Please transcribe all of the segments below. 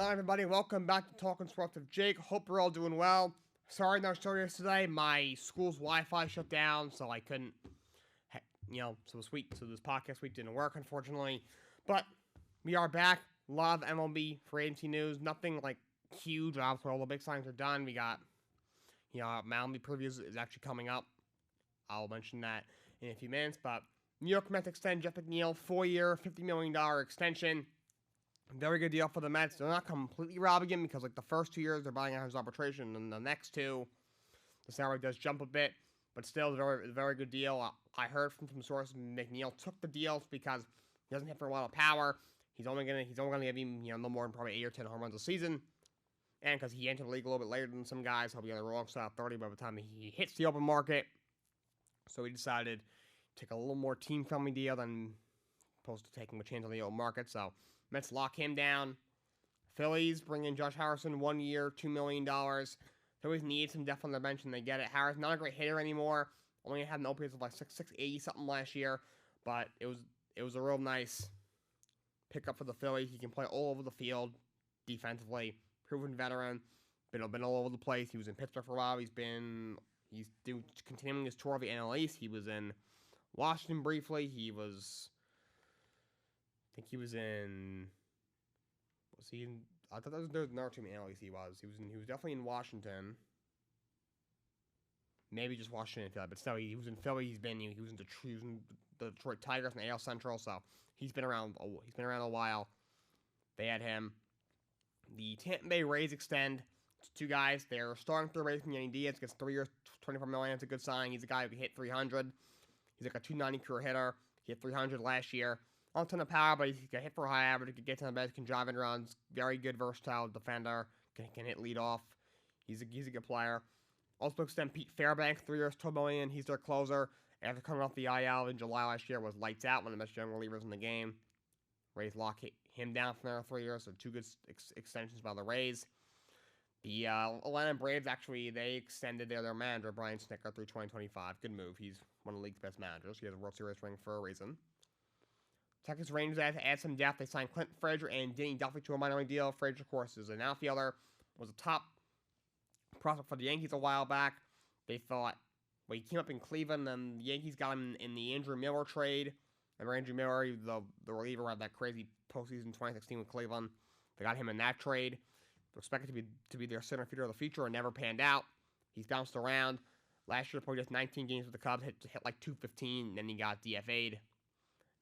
on, everybody? Welcome back to Talkin Sports with Jake. Hope you're all doing well. Sorry, no show yesterday. My school's Wi-Fi shut down, so I couldn't, so this podcast week didn't work, unfortunately. But we are back. A lot of MLB Free Agency news. Nothing like huge. Obviously, all the big signings are done. We got, MLB previews is actually coming up. I'll mention that in a few minutes. But New York Mets extend Jeff McNeil 4-year, $50 million extension. Very good deal for the Mets. They're not completely robbing him because, the first 2 years they're buying out his arbitration, and the next two, the salary does jump a bit, but still, very good deal. I heard from some sources McNeil took the deals because he doesn't hit for a lot of power. He's only gonna give him no more than probably 8 or 10 home runs a season, and because he entered the league a little bit later than some guys, he'll be on the wrong side of 30 by the time he hits the open market. So he decided to take a little more team-friendly deal than opposed to taking a chance on the open market. So Mets lock him down. Phillies bring in Josh Harrison, 1 year, $2 million. Phillies need some depth on their bench, and they get it. Harris, not a great hitter anymore. Only had an OPS of 680 something last year, but it was a real nice pickup for the Phillies. He can play all over the field defensively. Proven veteran. Been all over the place. He was in Pittsburgh for a while. He's continuing his tour of the NL East. He was in Washington briefly. I think he was in. Was he in? I thought there was another team in NL East. He was definitely in Washington. Maybe just Washington, but still, he was in Philly. He was in the Detroit Tigers and AL Central. So he's been around. He's been around a while. They had him. The Tampa Bay Rays extend two guys. They're starting third baseman Yandy Diaz, gets 3 years, $24 million. It's a good sign. He's a guy who can hit 300. He's like a 290 career hitter. He hit 300 last year. Not a ton of power, but he can hit for a high average. He can get to the base, can drive in runs. Very good, versatile defender. Can hit lead off. He's a good player. Also extend Pete Fairbanks, 3 years, $12 million. He's their closer. After coming off the IL in July last year, was lights out, one of the best young relievers in the game. Rays lock him down for another 3 years, so two good extensions by the Rays. The Atlanta Braves, actually, they extended their manager, Brian Snitker, through 2025. Good move. He's one of the league's best managers. He has a World Series ring for a reason. Texas Rangers had to add some depth. They signed Clint Frazier and Denny Duffy to a minor league deal. Frazier, of course, is an outfielder. Was a top prospect for the Yankees a while back. They thought, he came up in Cleveland, and the Yankees got him in the Andrew Miller trade. And Andrew Miller, the reliever, had that crazy postseason 2016 with Cleveland. They got him in that trade. They're expected to be their center fielder of the future, and never panned out. He's bounced around. Last year, played just 19 games with the Cubs, hit like 215, and then he got DFA'd.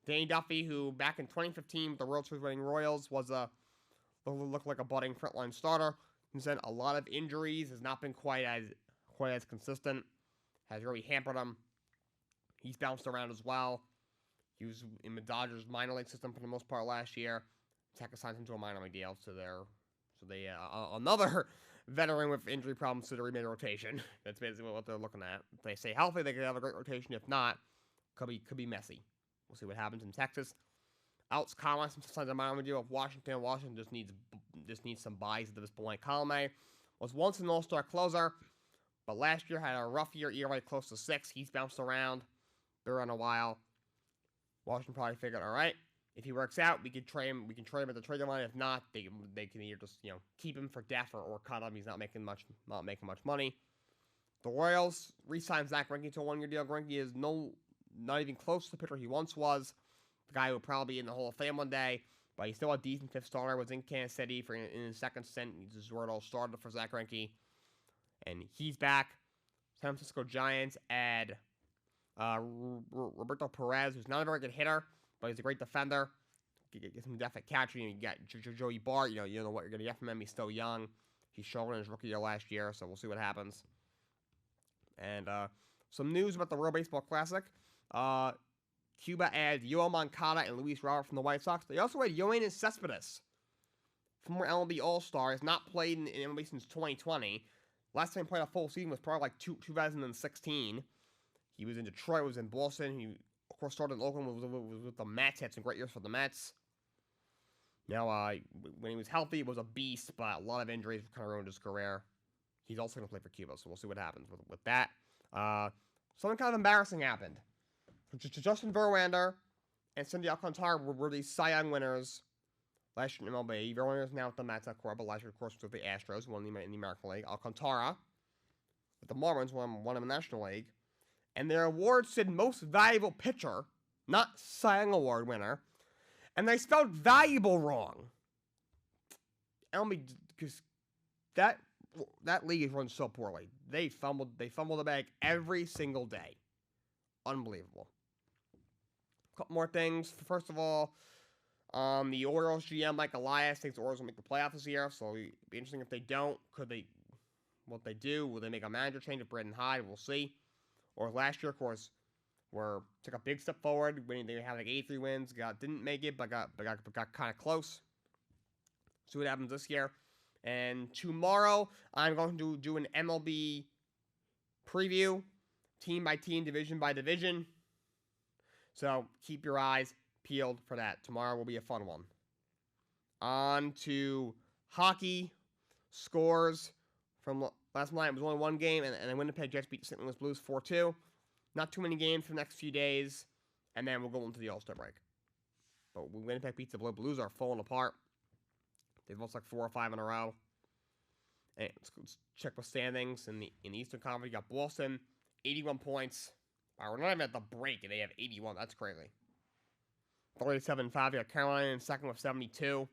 Danny Duffy, who back in 2015 with the World Series winning Royals looked like a budding frontline starter. He's had a lot of injuries, has not been quite as consistent, has really hampered him. He's bounced around as well. He was in the Dodgers minor league system for the most part last year. Texas signed him to a minor league deal, so they another veteran with injury problems to the remaining rotation. That's basically what they're looking at. If they stay healthy, they could have a great rotation. If not, could be messy. We'll see what happens in Texas. Alex Colomé signs a minor league deal with Washington. Washington just needs some buys at this point. Colomé was once an all-star closer, but last year had a rough year, ERA close to 6. He's bounced around. Been around a while. Washington probably figured, all right, if he works out, we can trade him. We can trade him at the trade deadline. If not, they can either just keep him for depth or cut him. He's not making much money. The Royals re-signed Zach Greinke to a 1-year deal. Greinke is not even close to the pitcher he once was. The guy who would probably be in the Hall of Fame one day, but he's still a decent fifth starter. Was in Kansas City in his second stint. He's where it all started for Zach Greinke, and he's back. San Francisco Giants add Roberto Perez, who's not a very good hitter, but he's a great defender. Get some depth at catcher. You got Joey Bart. You know what you're going to get from him. He's still young. He's shown in his rookie year last year, so we'll see what happens. And some news about the World Baseball Classic. Cuba adds Yoel Moncada and Luis Robert from the White Sox. They also had Yoenis Cespedes, former MLB All-Star, has not played in MLB since 2020. Last time he played a full season was probably 2016. He was in Detroit, was in Boston. He, of course, started in Oakland, was with the Mets, had some great years for the Mets. Now, when he was healthy, he was a beast, but a lot of injuries kind of ruined his career. He's also going to play for Cuba, so we'll see what happens with that. Something kind of embarrassing happened. Justin Verlander and Cindy Alcantara were the Cy Young winners last year in MLB. Verlander is now with the Mets, of course, but last year, of course, was with the Astros, won in the American League. Alcantara with the Marlins, won in the National League. And their award said Most Valuable Pitcher, not Cy Young Award winner. And they spelled valuable wrong. Because that league is run so poorly. They fumble the bag every single day. Unbelievable. A couple more things. First of all, the Orioles GM Mike Elias thinks the Orioles will make the playoffs this year. So it'd be interesting if they don't. What they do? Will they make a manager change with Braden Hyde? We'll see. Or last year, of course, took a big step forward. When they had like 83 wins, didn't make it, but got kind of close. See what happens this year. And tomorrow, I'm going to do an MLB preview, team by team, division by division. So keep your eyes peeled for that. Tomorrow will be a fun one. On to hockey scores from last night. It was only one game, and the Winnipeg Jets beat the St. Louis Blues 4-2. Not too many games for the next few days, and then we'll go into the All-Star break. But when Winnipeg beats the Blues, are falling apart. They've lost like 4 or 5 in a row. And let's check the standings in the Eastern Conference. You got Boston, 81 points. Wow, we're not even at the break, and they have 81. That's crazy. 37-5. You got Carolina in second with 72.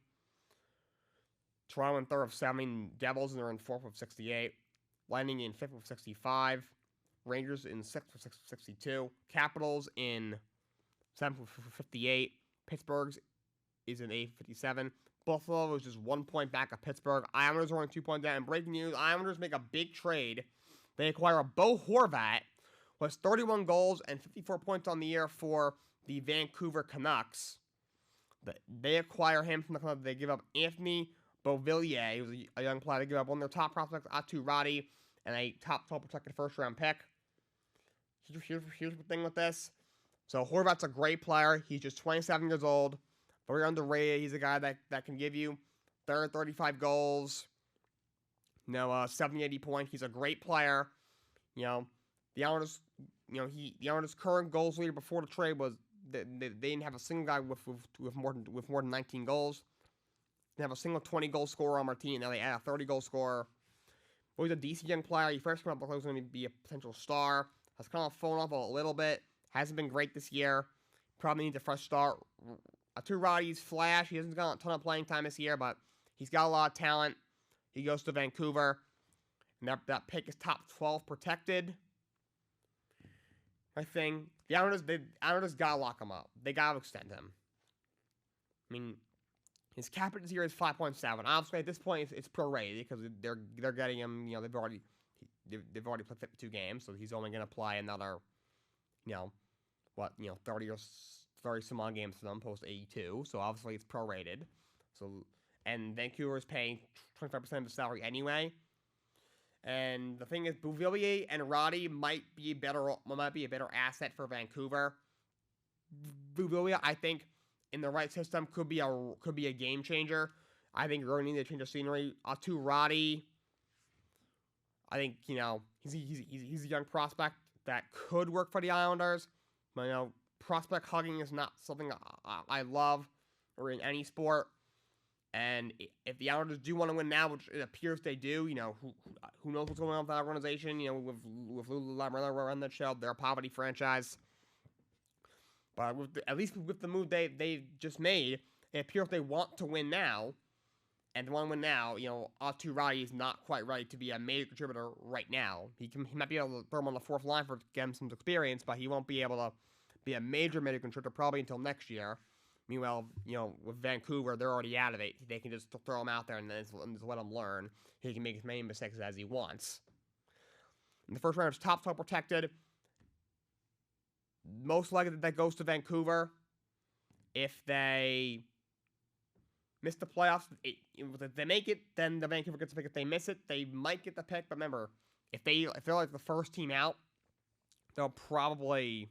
Toronto in third with 70. Devils, and they're in fourth with 68. Lightning in fifth with 65. Rangers in sixth with 62. Capitals in seventh with 58. Pittsburgh's is in eighth with 57. Buffalo is just 1 point back of Pittsburgh. Islanders are only 2 points down. And breaking news, Islanders make a big trade. They acquire a Bo Horvat, who has 31 goals and 54 points on the year for the Vancouver Canucks. They acquire him from the club. They give up Anthony Beauvillier, who's a young player. They give up one of their top prospects, Atu Roddy, and a top 12 protected first-round pick. Here's the thing with this. So Horvat's a great player. He's just 27 years old. Very underrated. He's a guy that can give you 35 goals, 70, 80 points. He's a great player. The Islanders, the Islanders' current goals leader before the trade was they didn't have a single guy with more than 19 goals. They have a single 20-goal scorer on their team. Now they add a 30-goal scorer. Well, he's a decent young player. He first came up, was going to be a potential star. Has kind of fallen off a little bit. Hasn't been great this year. Probably needs a fresh start. Atu Roddy's flash. He hasn't got a ton of playing time this year, but he's got a lot of talent. He goes to Vancouver. And that pick is top 12 protected. I think the Islanders got to lock him up. They got to extend him. I mean, his cap this year is 5.7. Obviously, at this point, it's prorated because they're getting him. They've already played 52 games, so he's only going to play another, 30 or 30 some odd games for them post 82. So obviously, it's prorated. And Vancouver is paying 25% of the salary anyway. And the thing is, Beauvillier and Roddy might be a better asset for Vancouver. Beauvillier, I think, in the right system, could be a game changer. I think you're going to need to change the scenery. Atu Roddy, I think he's a young prospect that could work for the Islanders. But prospect hugging is not something I love or in any sport. And if the Islanders do want to win now, which it appears they do, who knows what's going on with that organization? With Lou Lamoriello running the show, they're a poverty franchise. But at least with the move they just made, it appears they want to win now. And they want to win now. Atu Roddy is not quite ready to be a major contributor right now. He might be able to throw him on the fourth line for get him some experience, but he won't be able to be a major contributor probably until next year. Meanwhile, with Vancouver, they're already out of it. They can just throw him out there and then just let him learn. He can make as many mistakes as he wants. In the first round, it's top 12 protected. Most likely that goes to Vancouver. If they miss the playoffs, if they make it, then the Vancouver gets the pick. If they miss it, they might get the pick. But remember, if they're like the first team out, they'll probably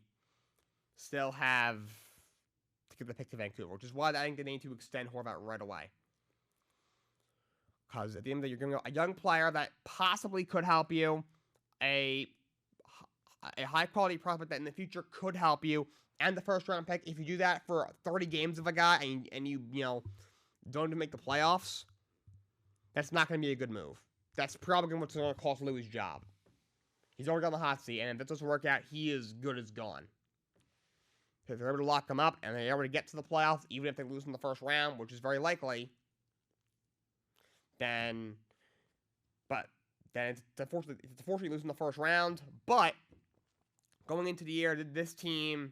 still have to give the pick to Vancouver, which is why I think they need to extend Horvat right away. Because at the end of the day, you're going to go a young player that possibly could help you, a high-quality prospect that in the future could help you, and the first-round pick. If you do that for 30 games of a guy, and you don't even make the playoffs, that's not going to be a good move. That's probably going to cost Lou his job. He's already on the hot seat, and if that doesn't work out, he is good as gone. If they're able to lock him up and they're able to get to the playoffs, even if they lose in the first round, which is very likely, then it's unfortunately losing the first round. But going into the year, this team,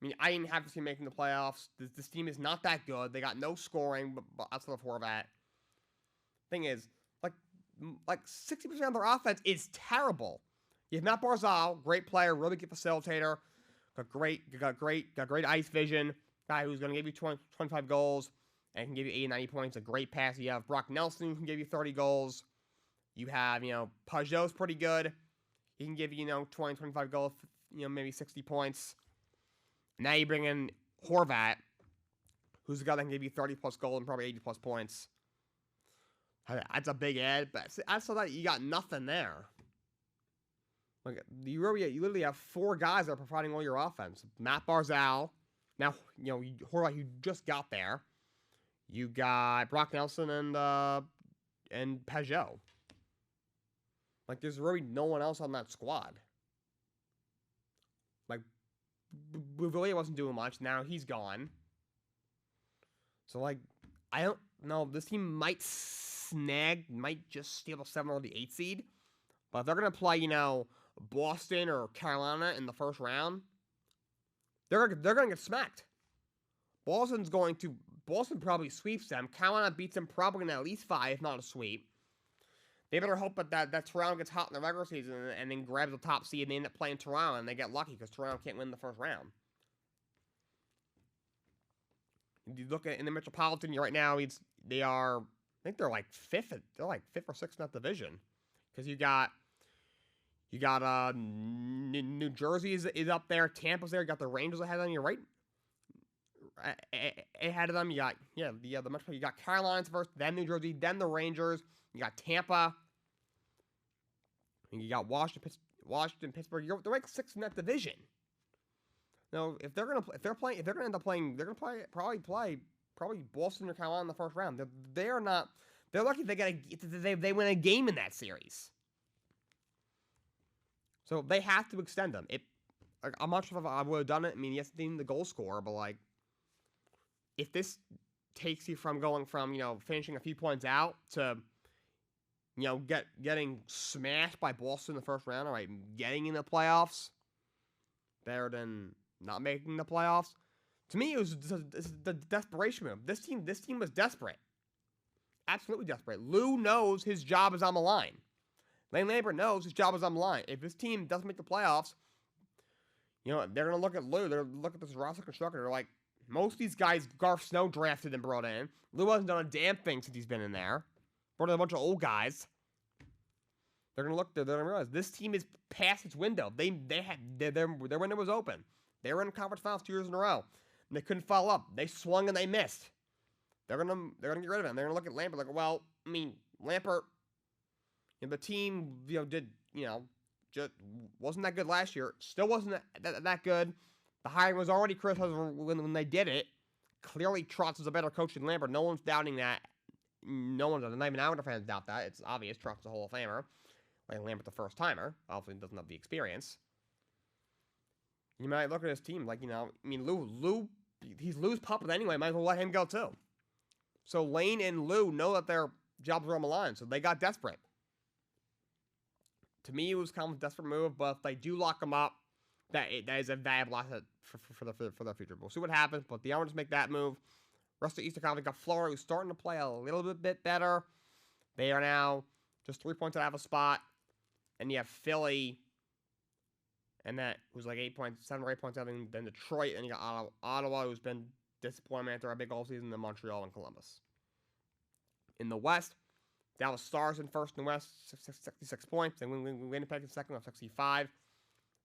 I mean, I didn't have to see making the playoffs. This team is not that good. They got no scoring, but outside of Horvat. Thing is, like 60% of their offense is terrible. You have Matt Barzal, great player, really good facilitator, got great ice vision, guy who's going to give you 25 goals and can give you 80, 90 points, a great pass. You have Brock Nelson, who can give you 30 goals. You have, Pajot's pretty good. He can give you, 20, 25 goals, maybe 60 points. Now you bring in Horvat, who's the guy that can give you 30-plus goals and probably 80-plus points. That's a big add, but after that, you got nothing there. Like you literally have 4 guys that are providing all your offense. Matt Barzal, now Horvat, who just got there. You got Brock Nelson and Pajot. Like there's really no one else on that squad. Like Bouvier wasn't doing much. Now he's gone. So like I don't know. This team might just steal the 7 or the 8 seed. But if they're going to play, Boston or Carolina in the first round, they're going to get smacked. Boston probably sweeps them. Carolina beats them probably in at least 5, if not a sweep. They better hope that Toronto gets hot in the regular season and then grabs the top seed and they end up playing Toronto and they get lucky because Toronto can't win the first round. You look at in the Metropolitan right now, I think they're like 5th. They're like 5th or 6th in that division because you got New Jersey is up there. Tampa's there. You got the Rangers ahead of you, right? Ahead of them, you got the Metro. You got Carolina's first, then New Jersey, then the Rangers. You got Tampa. And you got Washington, Pittsburgh. They're like 6th in that division. Now, if they're gonna end up playing, they're gonna probably Boston or Carolina in the first round. They're not. They're lucky they win a game in that series. So they have to extend them. I'm not sure if I would have done it. I mean, yes, the goal scorer, but like, if this takes you from going from finishing a few points out to getting smashed by Boston in the first round, all right, getting in the playoffs, better than not making the playoffs. To me, it was the desperation move. This team was desperate, absolutely desperate. Lou knows his job is on the line. Lane Lambert knows his job is on the line. If this team doesn't make the playoffs, they're going to look at Lou. They're going to look at this roster constructor. They're like, most of these guys Garth Snow drafted and brought in. Lou hasn't done a damn thing since he's been in there. Brought in a bunch of old guys. They're going to look. They're going to realize this team is past its window. Their window was open. They were in conference finals 2 years in a row, and they couldn't follow up. They swung and they missed. They're going to get rid of him. They're going to look at Lambert like, well, I mean, Lambert. The team, just wasn't that good last year. Still wasn't that good. The hiring was already criticized when they did it. Clearly, Trotz is a better coach than Lambert. No one's doubting that. Not even Islander fans doubt that. It's obvious. Trotz is a Hall of Famer. Like Lambert, the first timer. Obviously, doesn't have the experience. You might look at his team like, Lou, he's Lou's puppet anyway. Might as well let him go too. So Lane and Lou know that their jobs are on the line, so they got desperate. To me, it was kind of a desperate move, but if they do lock him up, that is a valuable asset for their future. We'll see what happens, but the Islanders make that move. Rest of the Eastern Conference got Florida, who's starting to play a little bit better. They are now just 3 points out of a spot. And you have Philly, and that who's like 7 or 8 points out. Then Detroit, and you got Ottawa, who's been disappointment after a big offseason. Then Montreal and Columbus. In the West, Dallas Stars in first in the West, 66 points. Then Winnipeg in second with 65.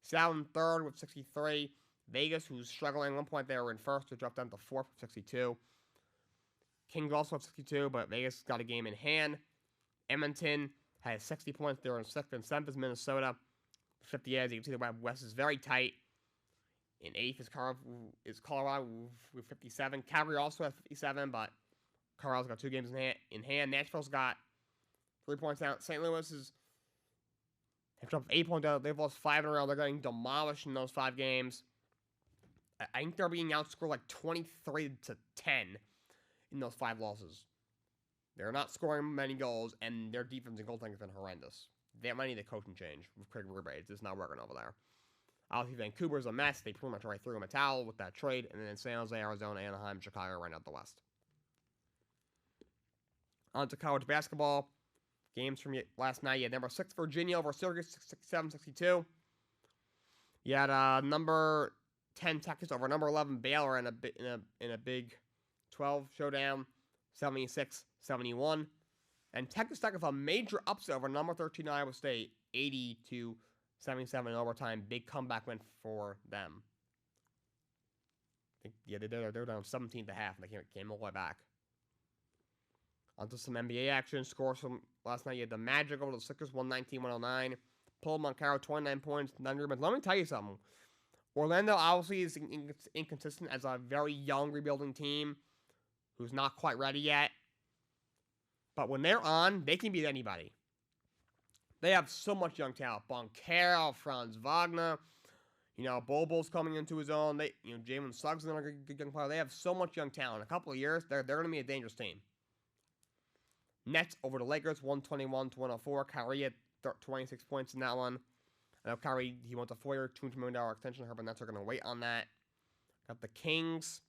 Seattle in third with 63. Vegas, who's struggling at one point, they were in first, to drop down to fourth with 62. Kings also have 62, but Vegas got a game in hand. Edmonton has 60 points. They're in sixth and seventh is Minnesota, 50 as you can see, the West is very tight. In eighth is Colorado with 57. Calgary also has 57, but Colorado's got 2 games in hand. Nashville's got 3 points out. St. Louis have dropped 8 points out. They've lost 5 in a row. They're getting demolished in those 5 games. I think they're being outscored like 23-10 in those 5 losses. They're not scoring many goals, and their defense and goaltending has been horrendous. They might need a coaching change with Craig Berube. It's just not working over there. Obviously, Vancouver's a mess. They pretty much right threw him a towel with that trade. And then San Jose, Arizona, Anaheim, Chicago right out the West. On to college basketball. Games from last night. You had number 6 Virginia over Syracuse, 67-62. You had number 10 Texas over number 11 Baylor in a Big 12 showdown, 76-71. And Texas Tech with a major upset over number 13 Iowa State, 80-77 in overtime. Big comeback win for them. They're down 17 at the half, and they came all the way back. Onto some NBA action. Scores from last night. You had the Magic over the Sixers, 119-109. Paul Moncaro, 29 points, 9 rebounds. Let me tell you something. Orlando obviously is inconsistent as a very young rebuilding team who's not quite ready yet. But when they're on, they can beat anybody. They have so much young talent. Boncaro, Franz Wagner, Bobo's coming into his own. Jalen Suggs is another good young player. They have so much young talent. In a couple of years, they're going to be a dangerous team. Nets over the Lakers, 121-104. Kyrie had 26 points in that one. I know Kyrie, he wants a 4-year, $200 million extension. But Nets are going to wait on that. Got the Kings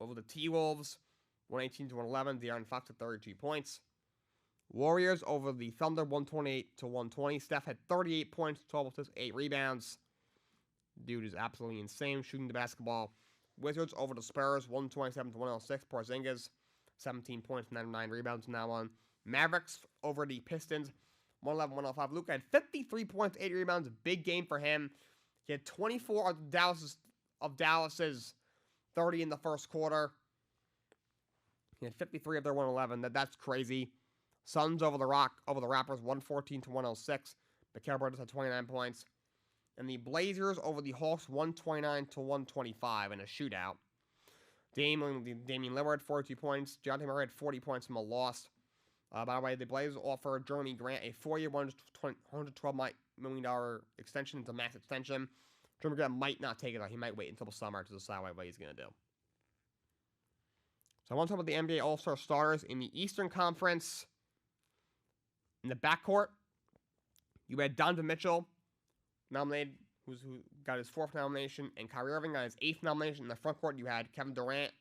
over the T-Wolves, 118-111. De'Aaron Fox at 32 points. Warriors over the Thunder, 128-120. Steph had 38 points, 12 assists, 8 rebounds. Dude is absolutely insane shooting the basketball. Wizards over the Spurs, 127-106. Porzingis, 17 points, 9 rebounds in that one. Mavericks over the Pistons, 111-105. Luka had 53 points, 8 rebounds. Big game for him. He had 24 of Dallas's 30 in the first quarter. He had 53 of their 111. That's crazy. Suns over the Raptors, 114-106. Mikal Bridges had 29 points. And the Blazers over the Hawks, 129-125 in a shootout. Damian Lillard, 42 points. Jonathan Murray had 40 points from a loss. By the way, the Blazers offered Jeremy Grant a 4-year, $112 million extension. It's a max extension. Jeremy Grant might not take it, though. He might wait until the summer to decide what he's going to do. So I want to talk about the NBA All-Star starters in the Eastern Conference. In the backcourt, you had Donovan Mitchell nominated, who got his 4th nomination, and Kyrie Irving got his 8th nomination. In the front court, you had Kevin Durant,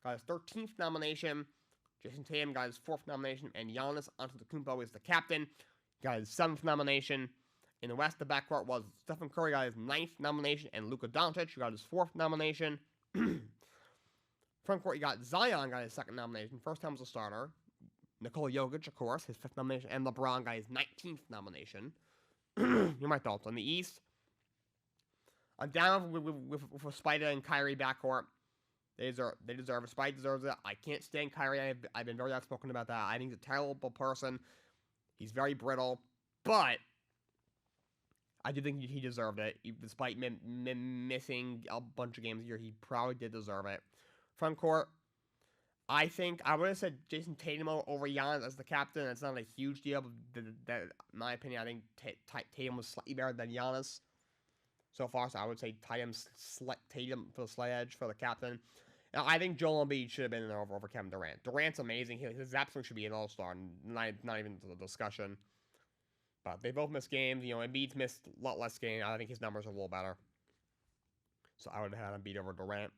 got his 13th nomination. Jason Tatum got his 4th nomination, and Giannis Antetokounmpo is the captain, got his 7th nomination. In the West, the backcourt was Stephen Curry got his 9th nomination, and Luka Doncic got his 4th nomination. Front court, you got Zion got his 2nd nomination, first time as a starter. Nikola Jokic, of course, his 5th nomination, and LeBron got his 19th nomination. Here are my thoughts. On the East, I'm down with Spida and Kyrie backcourt. They deserve it. Spida deserves it. I can't stand Kyrie. I've been very outspoken about that. I think he's a terrible person. He's very brittle. But I do think he deserved it. Despite missing a bunch of games a year, he probably did deserve it. Front court, I think I would have said Jason Tatum over Giannis as the captain. That's not a huge deal, but in my opinion, I think Tatum was slightly better than Giannis so far. So I would say Tatum for the slight edge for the captain. Now, I think Joel Embiid should have been in there over Kevin Durant. Durant's amazing. His absolutely should be an all-star. Not even the discussion. But they both missed games. Embiid's missed a lot less games. I think his numbers are a little better. So I would have had Embiid over Durant.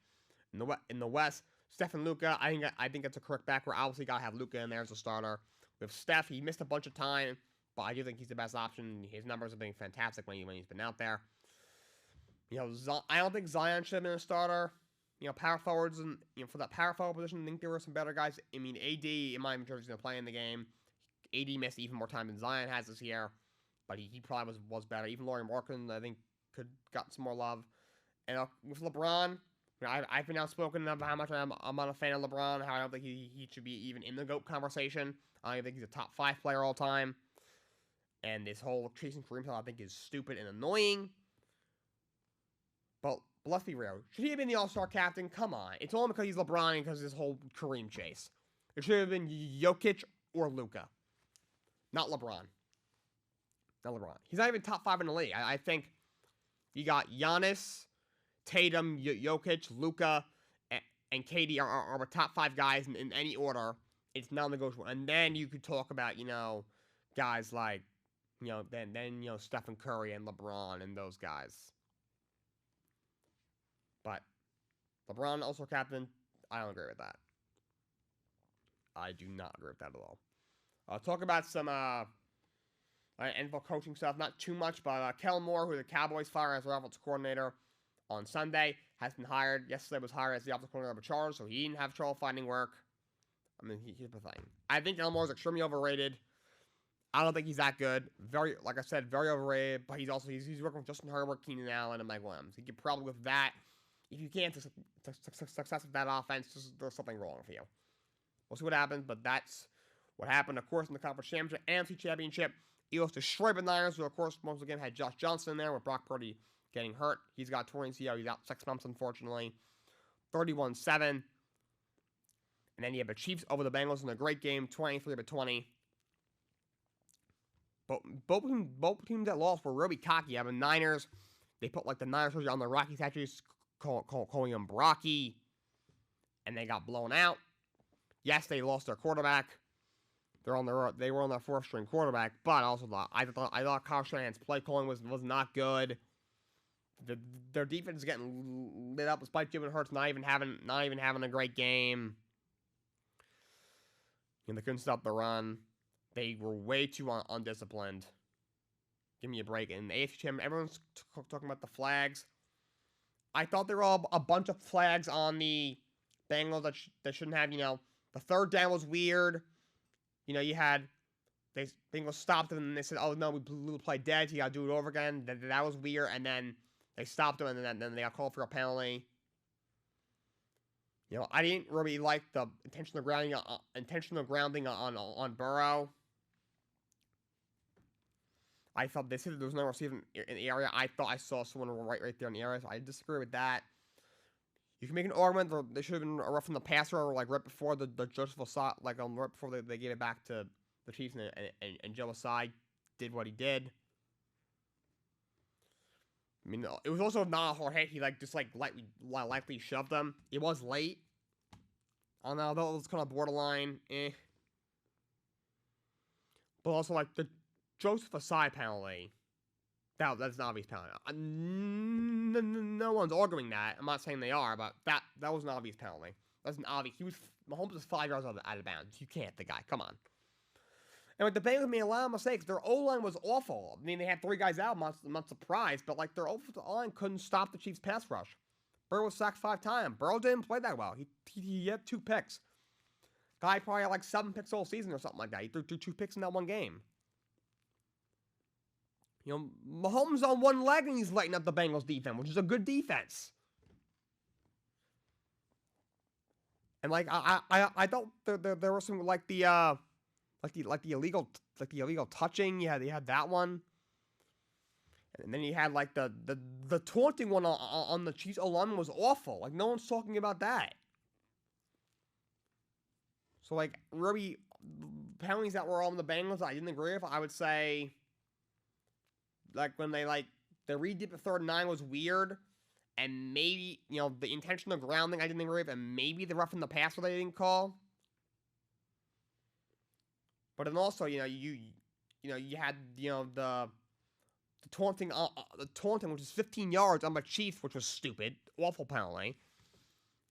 In the West, Steph and Luka, I think that's a correct back. We're obviously got to have Luka in there as a starter. With Steph, he missed a bunch of time, but I do think he's the best option. His numbers have been fantastic when he's been out there. I don't think Zion should have been a starter. Power forwards and for that power forward position, I think there were some better guys. I mean, AD in my opinion is going to play in the game. AD missed even more time than Zion has this year, but he probably was better. Even Lauri Markkanen, I think, could got some more love. And with LeBron, I've been outspoken about how much I'm not a fan of LeBron, how I don't think he should be even in the GOAT conversation. I think he's a top 5 player all time. And this whole chasing Kareem Hill, I think, is stupid and annoying. But let's be real. Should he have been the All-Star captain? Come on. It's only because he's LeBron and because of this whole Kareem chase. It should have been Jokic or Luka, not LeBron. Not LeBron. He's not even top 5 in the league. I think you got Giannis, Tatum, Jokic, Luka, and KD are the top 5 guys in any order. It's non-negotiable. And then you could talk about, guys like, then Stephen Curry and LeBron and those guys. But LeBron also captain. I don't agree with that. I do not agree with that at all. I'll talk about some NFL coaching stuff. Not too much, but Kellen Moore, who the Cowboys fired as their offensive coordinator on Sunday, has been hired. Yesterday was hired as the offensive coordinator of the Chargers, so he didn't have trouble finding work. I mean, here's the thing. I think Kellen Moore is extremely overrated. I don't think he's that good. Like I said, very overrated. But he's working with Justin Herbert, Keenan Allen, and Mike Williams. He could probably with that. If you can't success with that offense, there's something wrong with you. We'll see what happens, but that's what happened, of course, in the Conference Championship and NFC Championship. Eagles destroyed the Niners, who, of course, most of the game had Josh Johnson in there with Brock Purdy getting hurt. He's got torn ACL. He's out 6 months, unfortunately. 31-7. And then you have the Chiefs over the Bengals in a great game, 23-20. But both teams that lost were really cocky. I mean, Niners, they put the Niners on the Rocky statues, calling them Brocky, and they got blown out. Yes, they lost their quarterback. They were on their 4th-string quarterback, but also I thought Kyle Shanahan's play calling was not good. Their defense is getting lit up despite Jalen Hurts not even having a great game. And they couldn't stop the run. They were way too undisciplined. Give me a break. And the AFC Championship, everyone's talking about the flags. I thought there were all a bunch of flags on the Bengals that shouldn't have. The third down was weird. You had Bengals stopped them and they said, "Oh no, we blew the play dead. You got to do it over again." That was weird. And then they stopped them, and then they got called for a penalty. I didn't really like the intentional grounding on Burrow. I thought they said there was no receiver in the area. I thought I saw someone right there in the area, so I disagree with that. You can make an argument that they should have been roughing the passer, right before the Joseph Ossai, right before they gave it back to the Chiefs, and Joe Ossai did what he did. I mean, it was also not a hard hit. He lightly shoved them. It was late. I don't know, that was kind of borderline. But also the Joseph Ossai penalty. That's an obvious penalty. No one's arguing that. I'm not saying they are, but that was an obvious penalty. That's an obvious. Mahomes was 5 yards out of bounds. You can't, the guy. Come on. And the Bengals made a lot of mistakes. Their O-line was awful. I mean, they had 3 guys out. I'm not surprised, but their offensive line couldn't stop the Chiefs' pass rush. Burrow was sacked 5 times. Burrow didn't play that well. He had 2 picks. Guy probably had 7 picks all season or something like that. He threw 2 picks in that one game. Mahomes on one leg and he's lighting up the Bengals defense, which is a good defense. And I thought there was some the illegal touching. Yeah, they had that one. And then you had the taunting one on the Chiefs. O-line was awful. No one's talking about that. So really penalties that were on the Bengals, I didn't agree with. I would say when they redid the 3rd and 9 was weird, and maybe the intentional grounding I didn't agree with, and maybe the roughing the passer they didn't call. But then also you had the taunting which is 15 yards on the Chiefs, which was stupid, awful penalty.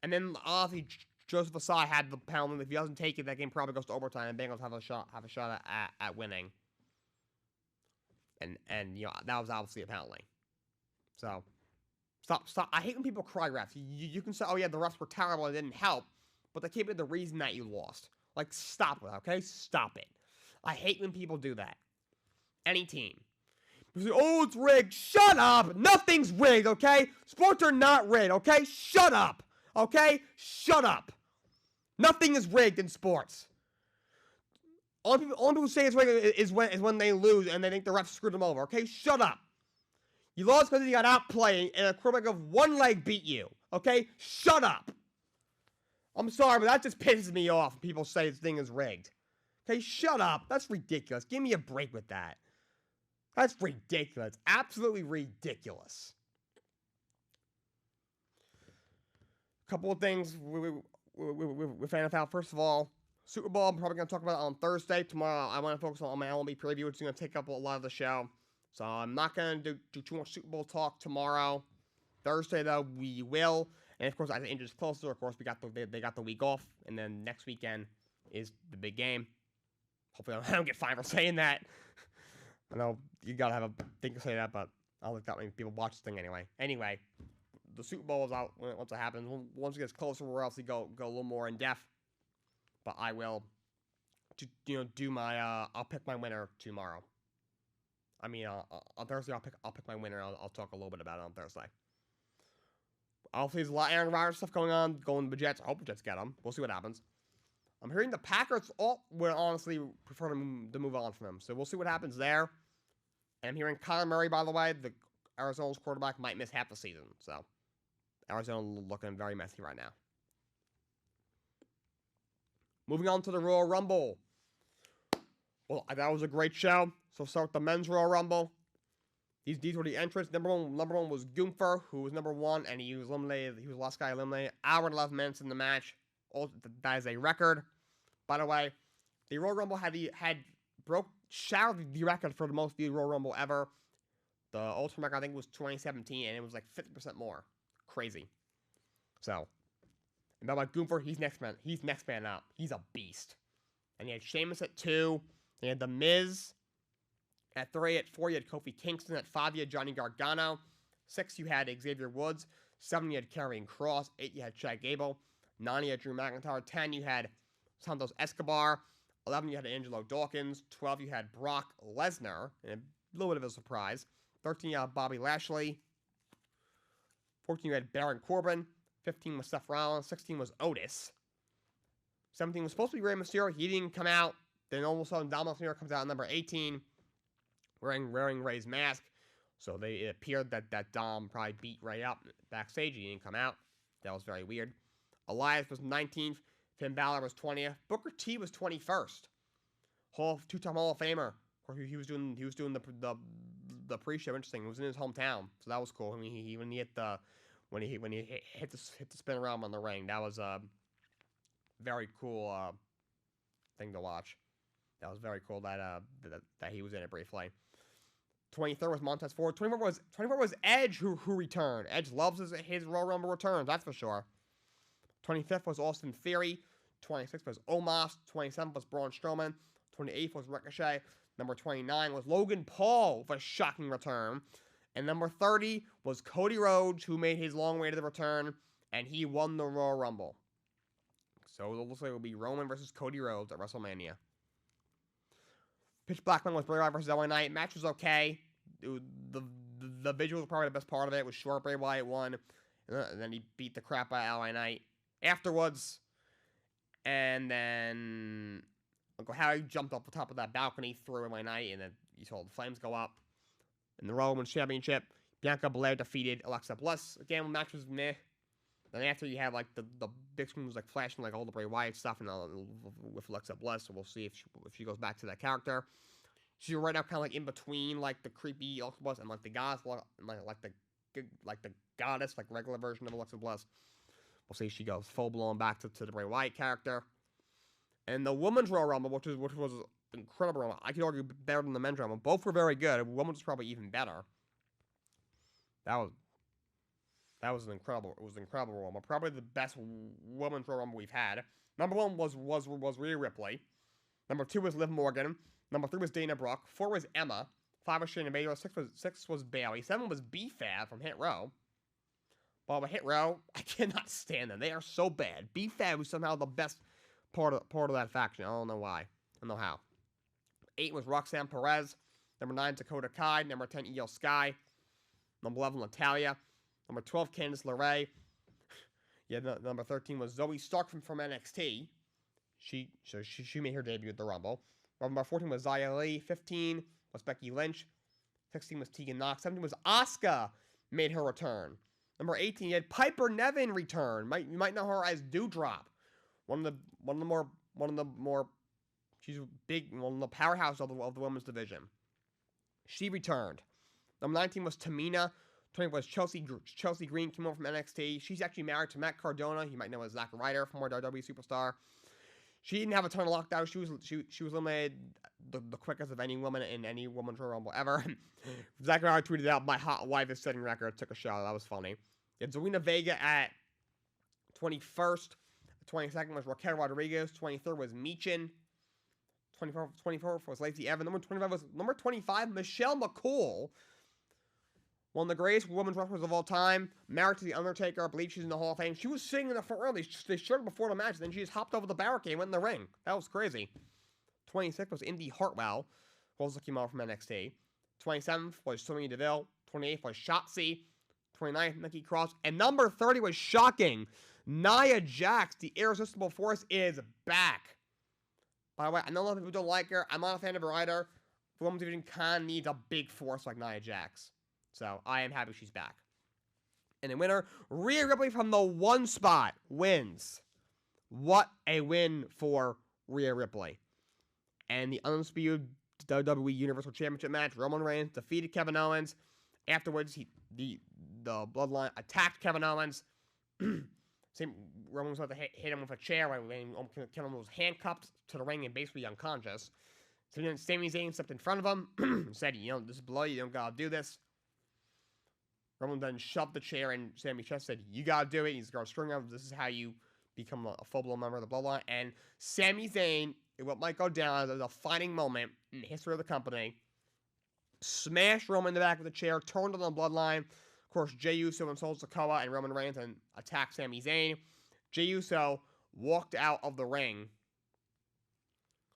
And then obviously Joseph Ossai had the penalty. If he doesn't take it, that game probably goes to overtime, and Bengals have a shot at winning. And that was obviously a penalty. So stop. I hate when people cry refs. You can say, "Oh yeah, the refs were terrible, it didn't help," but that can't be the reason that you lost. Stop it, okay? Stop it. I hate when people do that. Any team. You say, "Oh, it's rigged." Shut up. Nothing's rigged, okay? Sports are not rigged, okay? Shut up. Okay? Shut up. Nothing is rigged in sports. All people say it's rigged is when they lose and they think the refs screwed them over. Okay? Shut up. You lost because you got outplayed and a quarterback of one leg beat you. Okay? Shut up. I'm sorry, but that just pisses me off when people say this thing is rigged. Okay, shut up. That's ridiculous. Give me a break with that. That's ridiculous. Absolutely ridiculous. Couple of things with NFL. First of all, Super Bowl, I'm probably going to talk about it on Thursday. Tomorrow, I want to focus on my MLB preview, which is going to take up a lot of the show. So I'm not going to do too much Super Bowl talk tomorrow. Thursday, though, we will. And, of course, as the injuries closer, of course, they got the week off. And then next weekend is the big game. Hopefully I don't get fined for saying that. I know you got to have a thing to say that, but I don't think that many people watch this thing anyway. Anyway, the Super Bowl is out once it happens. Once it gets closer, we'll obviously go a little more in depth. But I will, do my. I'll pick my winner tomorrow. I mean, on Thursday I'll pick my winner. I'll talk a little bit about it on Thursday. Obviously, there's a lot of Aaron Rodgers stuff going on. Going to the Jets. I hope the Jets get him. We'll see what happens. I'm hearing the Packers would honestly prefer to move on from him. So we'll see what happens there. And I'm hearing Kyler Murray, by the way, the Arizona's quarterback, might miss half the season. So Arizona looking very messy right now. Moving on to the Royal Rumble. Well, that was a great show. So start with the men's Royal Rumble. These were the entrants. Number one was Gunther, who was number one, and he was eliminated. He was the last guy eliminated. Hour and 11 minutes in the match. That is a record. By the way, the Royal Rumble shattered the record for the most viewed Royal Rumble ever. The ultimate record, I think, was 2017, and it was like 50% more. Crazy. So, and about Gunther, he's next man up. He's a beast. And he had Sheamus at 2. He had The Miz at 3. At 4, you had Kofi Kingston. At 5, you had Johnny Gargano. 6, you had Xavier Woods. 7, you had Karrion Kross. 8, you had Chad Gable. 9, you had Drew McIntyre. 10, you had Santos Escobar. 11, you had Angelo Dawkins. 12, you had Brock Lesnar. And a little bit of a surprise. 13, you had Bobby Lashley. 14, you had Baron Corbin. 15 was Seth Rollins. 16 was Otis. 17 was supposed to be Rey Mysterio. He didn't come out. Then all of a sudden, Dominic Mysterio comes out at number 18, wearing Rey's mask. So it appeared that Dom probably beat Rey up backstage. He didn't come out. That was very weird. Elias was 19th. Finn Balor was 20th. Booker T was 21st. Two-time Hall of Famer. Of course, he was doing the pre-show. Interesting. It was in his hometown, so that was cool. I mean, when he hit the spin around on the ring, that was a very cool thing to watch. That was very cool that he was in it briefly. 23rd was Montez Ford. 24 was Edge who returned. Edge loves his Royal Rumble returns, that's for sure. 25th was Austin Theory. 26th was Omos. 27th was Braun Strowman. 28th was Ricochet. Number 29 was Logan Paul with a shocking return. And number 30 was Cody Rhodes, who made his long way to the return, and he won the Royal Rumble. So it looks like it will be Roman versus Cody Rhodes at WrestleMania. Pitch Black was Bray Wyatt versus LA Knight. Match was okay. The visual was probably the best part of it. It was short. Bray Wyatt won. And then he beat the crap out of LA Knight afterwards. And then Uncle Harry jumped off the top of that balcony, threw LA Knight, and then you saw the flames go up. In the Royal Women's Championship, Bianca Belair defeated Alexa Bliss. Again, the match was meh. Then after you had like the big screen was like flashing like all the Bray Wyatt stuff and with Alexa Bliss, so we'll see if she goes back to that character. She's right now kind of like in between like the creepy Alexa Bliss and like the goddess, like the goddess, like regular version of Alexa Bliss. We'll see if she goes full blown back to the Bray Wyatt character. And the Women's Royal Rumble, which was incredible. I could argue better than the Men's Rumble. Both were very good. The Women's was probably even better. That was an incredible Rumble. Probably the best Women's Royal Rumble we've had. Number 1 was Rhea Ripley. Number 2 was Liv Morgan. Number 3 was Dana Brooke. 4 was Emma. 5 was Shayna Baszler. 6 was Bayley. 7 was B-Fab from Hit Row. But with Hit Row, I cannot stand them. They are so bad. B-Fab was somehow the best part of that faction. I don't know why. I don't know how. 8 was Roxanne Perez. Number 9, Dakota Kai. Number 10, Io Sky. Number 11, Natalya. Number 12, Candice LeRae. Yeah, number 13 was Zoe Stark from NXT. She made her debut at the Rumble. Number 14 was Xia Li. 15 was Becky Lynch. 16 was Tegan Nox. 17 was Asuka made her return. Number 18, you had Piper Niven return. You might know her as Doudrop One of the more, she's big, one of the powerhouse of the women's division. She returned. Number 19 was Tamina. 20 was Chelsea Green, came over from NXT. She's actually married to Matt Cardona. You might know as Zack Ryder, former WWE superstar. She didn't have a ton of lockdowns. She was eliminated the quickest of any woman in any Women's Royal Rumble ever. Zack Ryder tweeted out, "My hot wife is setting record." Took a shot. That was funny. You had Zelina Vega at 21st. 22nd was Raquel Rodriguez. 23rd was Michin. 24th was Lacey Evans. Number 25, Michelle McCool. One of the greatest women's wrestlers of all time. Married to The Undertaker. I believe she's in the Hall of Fame. She was sitting in the front row. They started before the match. Then she just hopped over the barricade and went in the ring. That was crazy. 26th was Indy Hartwell. who also came out from NXT. 27th was Sonya Deville. 28th was Shotzi. 29th, Nikki Cross. And number 30 was shocking. Nia Jax, the Irresistible Force, is back. By the way, I know a lot of people don't like her. I'm not a fan of her either. The women's division kind of needs a big force like Nia Jax. So, I am happy she's back. And the winner, Rhea Ripley from the 1 spot, wins. What a win for Rhea Ripley. And the undisputed WWE Universal Championship match, Roman Reigns defeated Kevin Owens. Afterwards, the Bloodline attacked Kevin Owens. Roman was about to hit him with a chair when Kevin was handcuffed to the ring and basically unconscious. So then Sami Zayn stepped in front of him and said, this is blood, you don't gotta do this. Roman then shoved the chair in Sami's chest, said, you gotta do it. He's gonna string him. This is how you become a full-blown member of the Bloodline. And Sami Zayn, what might go down as a defining moment in the history of the company, smashed Roman in the back of the chair, turned on the Bloodline. Of course, Jey Uso and Solo Sikoa and Roman Reigns and attacked Sami Zayn. Jey Uso walked out of the ring,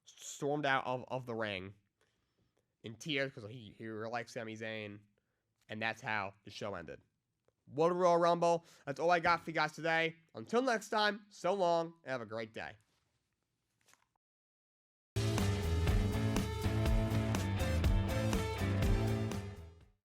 stormed out of the ring in tears because he really liked Sami Zayn, and that's how the show ended. What a Royal Rumble. That's all I got for you guys today. Until next time, so long, and have a great day.